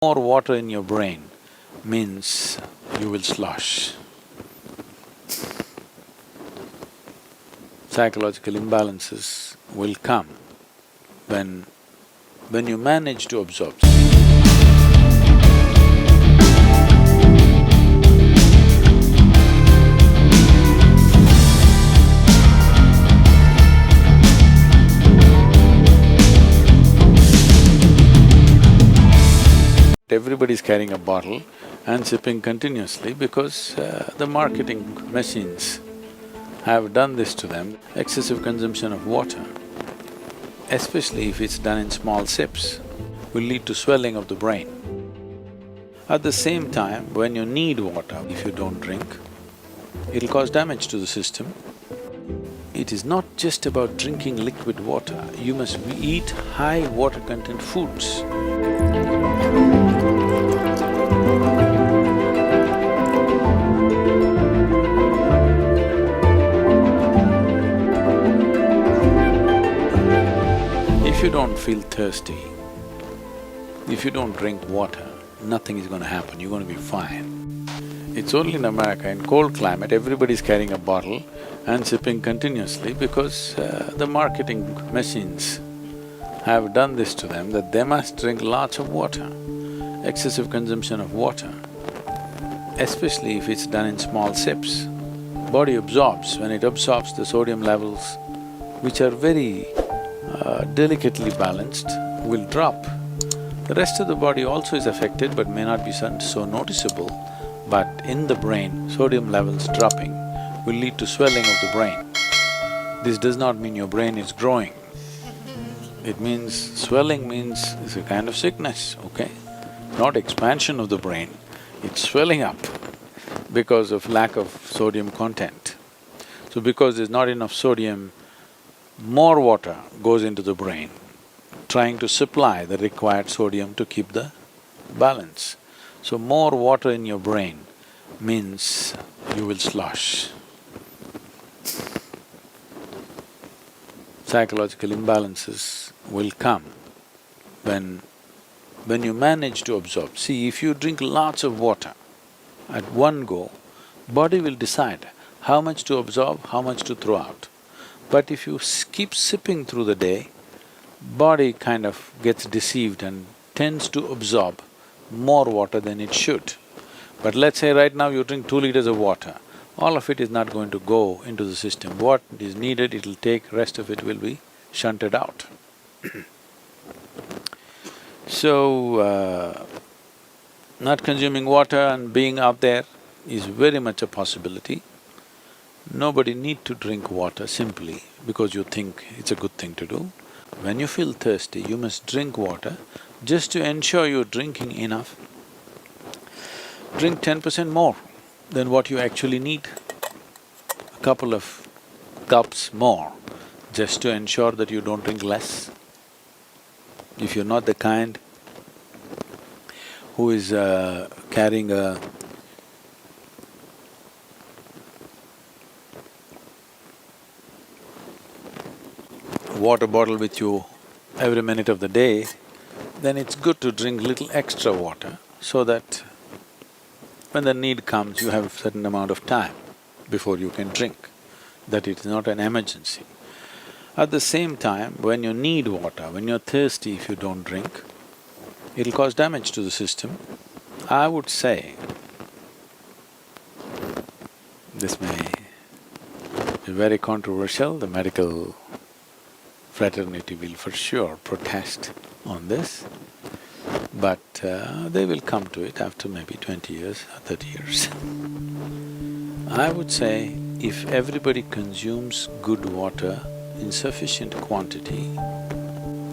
More water in your brain means you will slosh. Psychological imbalances will come when you manage to absorb. Everybody's carrying a bottle and sipping continuously because the marketing machines have done this to them. Excessive consumption of water, especially if it's done in small sips, will lead to swelling of the brain. At the same time, when you need water, if you don't drink, it'll cause damage to the system. It is not just about drinking liquid water, you must eat high water content foods. If you don't feel thirsty, if you don't drink water, nothing is going to happen, you're going to be fine. It's only in America, in cold climate, everybody's carrying a bottle and sipping continuously because the marketing machines have done this to them that they must drink lots of water. Excessive consumption of water, especially if it's done in small sips, body absorbs. When it absorbs, the sodium levels, which are very delicately balanced, will drop. The rest of the body also is affected but may not be so noticeable, but in the brain, sodium levels dropping will lead to swelling of the brain. This does not mean your brain is growing. It means… swelling means it's a kind of sickness, okay? Not expansion of the brain, it's swelling up because of lack of sodium content. So because there's not enough sodium, more water goes into the brain, trying to supply the required sodium to keep the balance. So more water in your brain means you will slosh. Psychological imbalances will come when you manage to absorb. See, if you drink lots of water at one go, body will decide how much to absorb, how much to throw out. But if you keep sipping through the day, body kind of gets deceived and tends to absorb more water than it should. But let's say right now you drink 2 liters of water, all of it is not going to go into the system. What is needed, it'll take, rest of it will be shunted out. So, not consuming water and being out there is very much a possibility. Nobody need to drink water simply because you think it's a good thing to do. When you feel thirsty, you must drink water just to ensure you're drinking enough. Drink 10% more than what you actually need. A couple of cups more just to ensure that you don't drink less. If you're not the kind who is carrying a water bottle with you every minute of the day, then it's good to drink little extra water so that when the need comes, you have a certain amount of time before you can drink, that it is not an emergency. At the same time, when you need water, when you're thirsty, if you don't drink, it'll cause damage to the system. I would say, this may be very controversial, the medical fraternity will for sure protest on this, but they will come to it after maybe 20 years or 30 years. I would say if everybody consumes good water in sufficient quantity,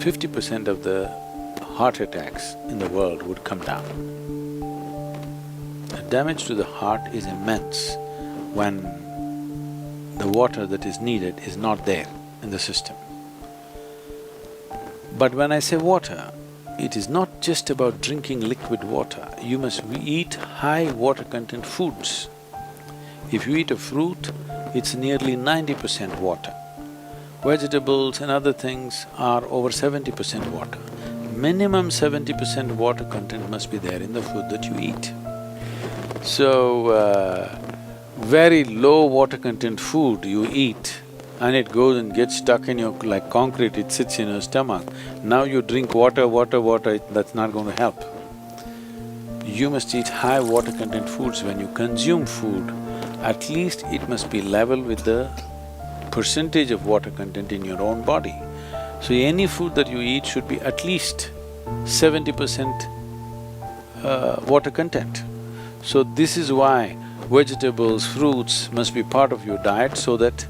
50% of the heart attacks in the world would come down. The damage to the heart is immense when the water that is needed is not there in the system. But when I say water, it is not just about drinking liquid water, you must eat high water content foods. If you eat a fruit, it's nearly 90% water. Vegetables and other things are over 70% water. minimum 70% water content must be there in the food that you eat. So, very low water content food you eat and it goes and gets stuck in your… like concrete, it sits in your stomach. Now you drink water, that's not going to help. You must eat high water content foods. When you consume food, at least it must be level with the percentage of water content in your own body. So any food that you eat should be at least 70% water content. So this is why vegetables, fruits must be part of your diet so that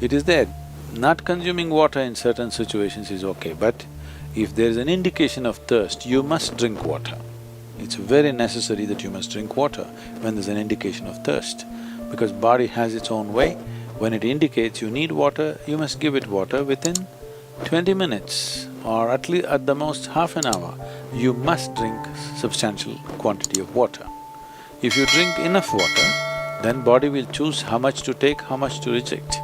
it is there. Not consuming water in certain situations is okay, but if there's an indication of thirst, you must drink water. It's very necessary that you must drink water when there's an indication of thirst, because body has its own way. When it indicates you need water, you must give it water within 20 minutes or at least at the most half an hour. You must drink substantial quantity of water. If you drink enough water, then body will choose how much to take, how much to reject.